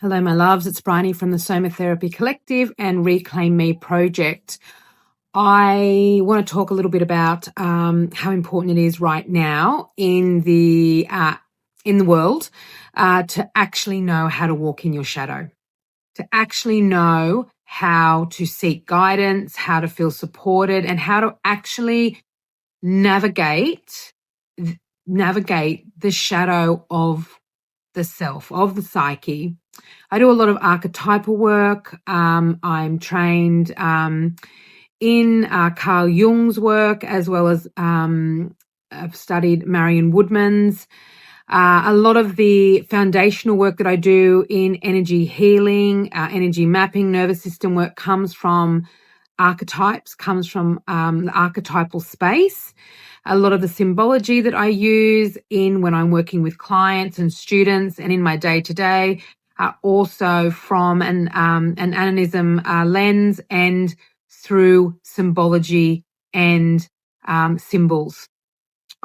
Hello, my loves. It's Bryony from the Somatherapy Collective and Reclaim Me Project. I want to talk a little bit about how important it is right now in the world to actually know how to walk in your shadow, to actually know how to seek guidance, how to feel supported, and how to actually navigate the shadow of the self, of the psyche. I do a lot of archetypal work. I'm trained in Carl Jung's work, as well as I've studied Marion Woodman's. A lot of the foundational work that I do in energy healing, energy mapping, nervous system work comes from archetypes, comes from the archetypal space. A lot of the symbology that I use in when I'm working with clients and students and in my day-to-day are also from an animism lens and through symbology and symbols.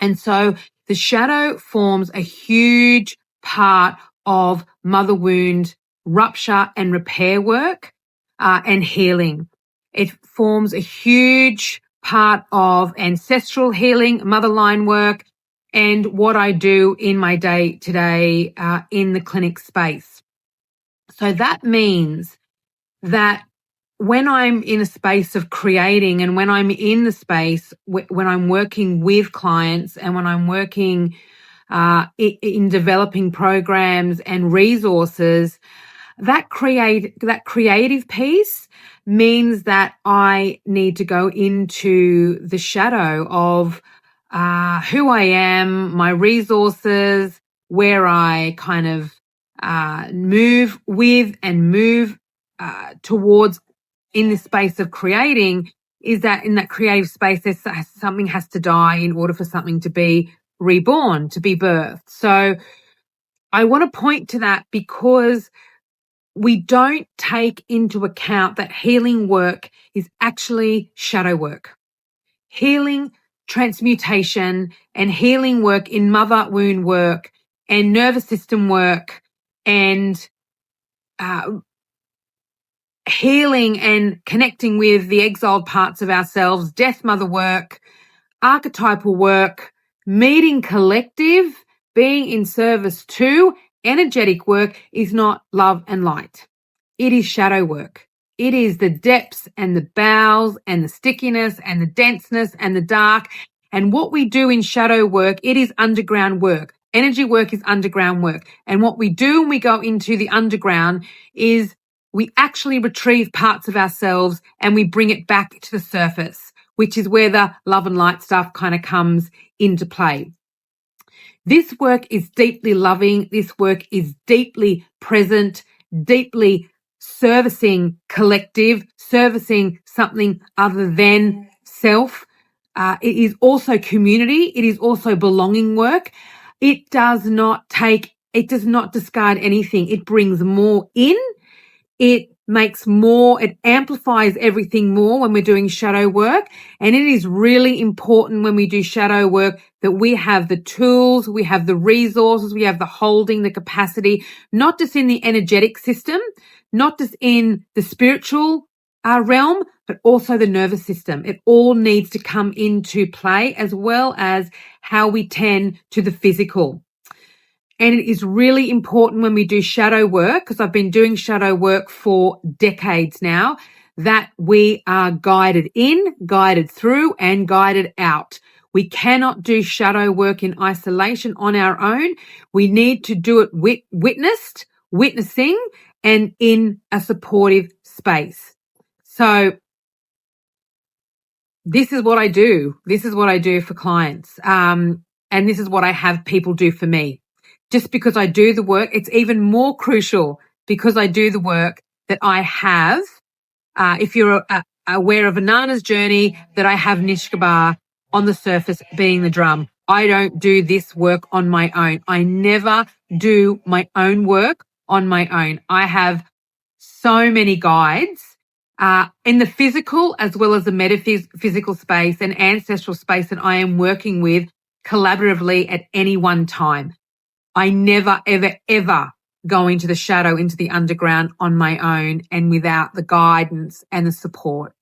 And so the shadow forms a huge part of mother wound rupture and repair work and healing. It forms a huge part of ancestral healing, motherline work, and what I do in my day-to-day in the clinic space. So that means that when I'm in a space of creating and when I'm in the space, when I'm working with clients and when I'm working in developing programs and resources, that creative piece means that I need to go into the shadow of who I am, my resources, where I kind of move with and move towards in the space of creating, is that in that creative space, something has to die in order for something to be reborn, to be birthed. So I want to point to that because we don't take into account that healing work is actually shadow work. Healing, transmutation, and healing work in mother wound work and nervous system work and healing and connecting with the exiled parts of ourselves, death mother work, archetypal work, meeting collective, being in service to, energetic work is not love and light. It is shadow work. It is the depths and the bowels and the stickiness and the denseness and the dark. And what we do in shadow work, it is underground work. Energy work is underground work. And what we do when we go into the underground is we actually retrieve parts of ourselves and we bring it back to the surface, which is where the love and light stuff kind of comes into play. This work is deeply loving. This work is deeply present, deeply servicing collective, servicing something other than self. It is also community. It is also belonging work. It does not discard anything. It brings more in. It makes more, it amplifies everything more when we're doing shadow work. And it is really important when we do shadow work that we have the tools, we have the resources, we have the holding, the capacity, not just in the energetic system, not just in the spiritual realm, but also the nervous system. It all needs to come into play as well as how we tend to the physical. And it is really important when we do shadow work, because I've been doing shadow work for decades now, that we are guided in, guided through, and guided out. We cannot do shadow work in isolation on our own. We need to do it witnessing, and in a supportive space. So this is what I do. This is what I do for clients. And this is what I have people do for me. Just because I do the work, it's even more crucial because I do the work that I have. If you're aware of Anana's journey, that I have Nishkabar on the surface being the drum. I don't do this work on my own. I never do my own work on my own. I have so many guides in the physical as well as the metaphysical space and ancestral space that I am working with collaboratively at any one time. I never, ever, ever go into the shadow, into the underground on my own and without the guidance and the support